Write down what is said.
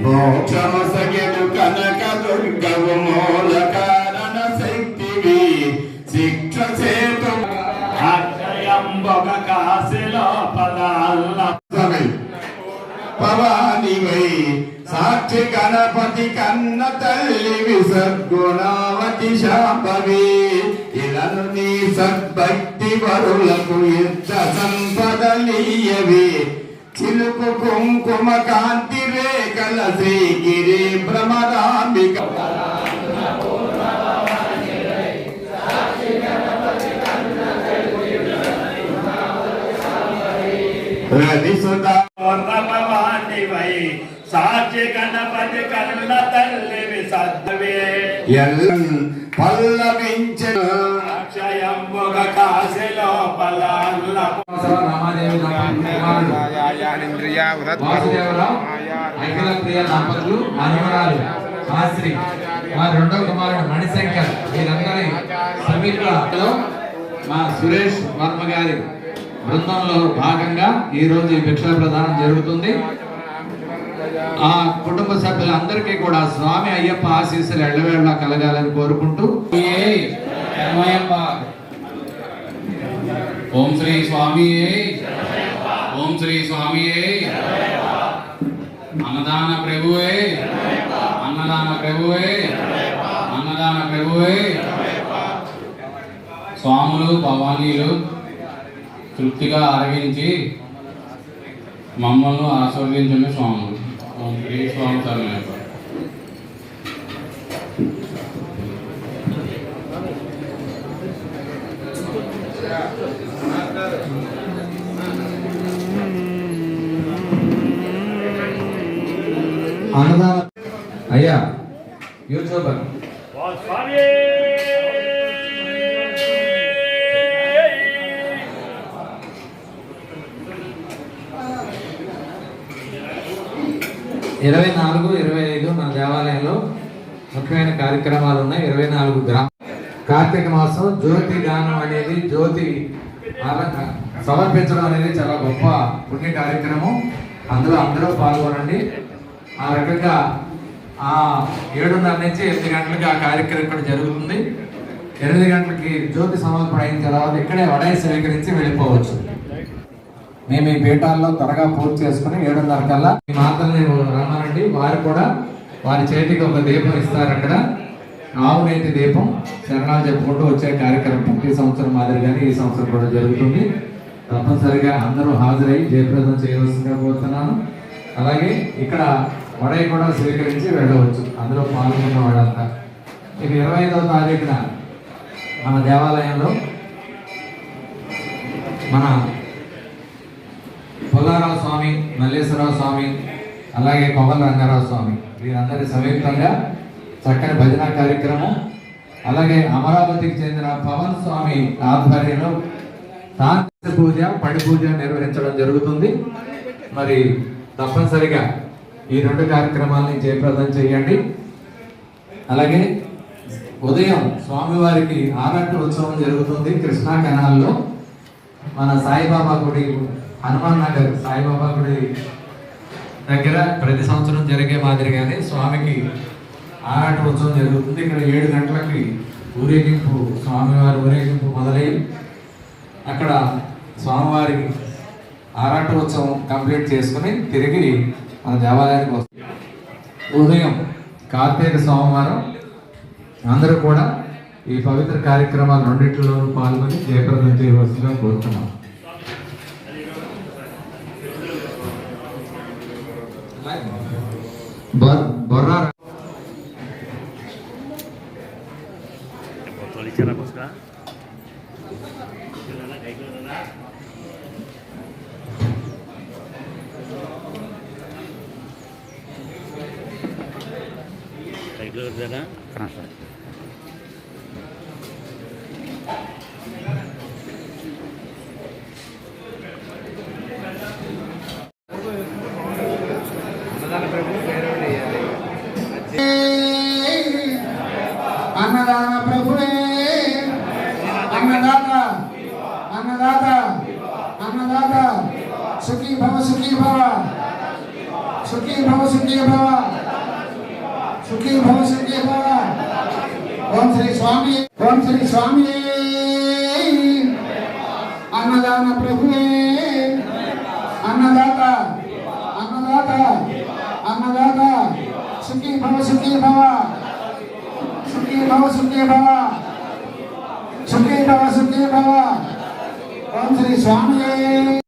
మోక్షమసగెను కనక దుర్గవు మూల కారణ శక్తివి శిక్ష చేతు అక్షయంబొక కాశిలో పదాల్ని పవానివై సాక్షి గణపతి కన్న తల్లివి సద్గుణావతి శాంభవి ఇలను నీ సద్భక్తి వరులకు యుద్ధ సంపదలీయవి చిలుకు కుంకుమ కాంతి రేఖల శ్రీగిరి భ్రమరాంబిక రవిసుధానివై సాక్షి గణపతి కన్న తల్లివి సద్వే ఎల్లం పల్లవించిన అక్షయంబుగ కాశిలో పలాల్ల అఖిల ప్రియ దంపతులు మనవరాలు ఆశ్రీ వారి రెండవ కుమారుడు మణిశంకర్ వీరందరి సమీపంలో మా సురేష్ వర్మ గారి బృందంలో భాగంగా ఈ రోజు ఈ భిక్ష ప్రదానం జరుగుతుంది. ఆ కుటుంబ సభ్యులందరికీ కూడా స్వామి అయ్యప్ప ఆశీస్సులు ఎల్లవేళలా కలగాలని కోరుకుంటూ ఓం శ్రీ స్వామి ఓం శ్రీ స్వామి అన్నదాన ప్రభువే అన్నదాన ప్రభువే అన్నదాన ప్రభువే. స్వాములు భవానీలు తృప్తిగా ఆరగించి మమ్మల్ని ఆస్వాదించండి స్వాములు. ఓం శ్రీ స్వామి శరణయ్యప్ప. అన్నదాన అయ్యా యూట్యూబర్ ఇరవై 24-25 మన దేవాలయంలో ముఖ్యమైన కార్యక్రమాలు ఉన్నాయి. 24 కార్తీక మాసం జ్యోతి గానం అనేది జ్యోతి సమర్పించడం అనేది చాలా గొప్ప పుణ్య కార్యక్రమం. అందులో అందరూ పాల్గొనండి. ఆ రకంగా 7:30 నుంచి 8 గంటలకు ఆ కార్యక్రమం ఇక్కడ జరుగుతుంది. 8 గంటలకి జ్యోతి సమర్పణ అయిన తర్వాత ఇక్కడే వడయ స్వీకరించి వెళ్ళిపోవచ్చు. మేము ఈ పీఠాల్లో త్వరగా పూర్తి చేసుకుని 7:30 కల్లా ఈ మాత్రమే రమ్మనండి. వారు కూడా వారి చేతికి ఒక దీపం ఇస్తారు. అక్కడ ఆవునేతి దీపం శరణాలు చెప్పుకుంటూ వచ్చే కార్యక్రమం ప్రతి సంవత్సరం మాదిరిగానే ఈ సంవత్సరం కూడా జరుగుతుంది. తప్పనిసరిగా అందరూ హాజరై జయప్రదం చేయవలసిందిగా కోరుతున్నాను. అలాగే ఇక్కడ వడై కూడా స్వీకరించి వెళ్ళవచ్చు అందులో పాల్గొన్న వాళ్ళంతా. ఇక 25వ తారీఖున మన దేవాలయంలో మన పుల్లారావు స్వామి, మల్లేశ్వరరావు స్వామి, అలాగే కొమ్మల రంగారావు స్వామి వీరందరి సంయుక్తంగా చక్కని భజన కార్యక్రమం, అలాగే అమరావతికి చెందిన పవన్ స్వామి ఆధ్వర్యంలో తాంత్రిక పూజ, పడి పూజ నిర్వహించడం జరుగుతుంది. మరి తప్పనిసరిగా ఈ రెండు కార్యక్రమాలని జయప్రదం చేయండి. అలాగే ఉదయం స్వామివారికి ఆరాట ఉత్సవం జరుగుతుంది కృష్ణా కెనాల్లో. మన సాయిబాబా గుడి, హనుమాన్ నగర్ సాయిబాబా గుడి దగ్గర ప్రతి సంవత్సరం జరిగే మాదిరిగానే స్వామికి ఆరాట ఉత్సవం జరుగుతుంది. ఇక్కడ 7 గంటలకి ఊరేగింపు, స్వామివారి ఊరేగింపు మొదలై అక్కడ స్వామివారికి ఆరాట ఉత్సవం కంప్లీట్ చేసుకుని తిరిగి మన దేవాలయానికి వస్తుంది. ఉదయం కార్తీక సోమవారం అందరూ కూడా ఈ పవిత్ర కార్యక్రమాలు రెండింటిలోనూ పాల్గొని జయప్రదం చేయవలసిందిగా కోరుతున్నాం. బొర్రా అన్నదాన ప్రభువే, అన్నదాత అన్నదాత అన్నదాత, సుఖీ భవ సుఖీ భవ, సుఖీ భవ సుఖీ భవ, సుఖీ భవ సుఖీ భవ. ఓం శ్రీ స్వామి, ఓం శ్రీ స్వామి. అన్నదాన ప్రభువే, అన్నదాత అన్నదాత అన్నదాత, సుఖీ భవ సుఖీ భవ, సుఖీ భవ సుఖీ భవ, సుఖీ భవ సుఖీ భవ. ఓం శ్రీ స్వామి.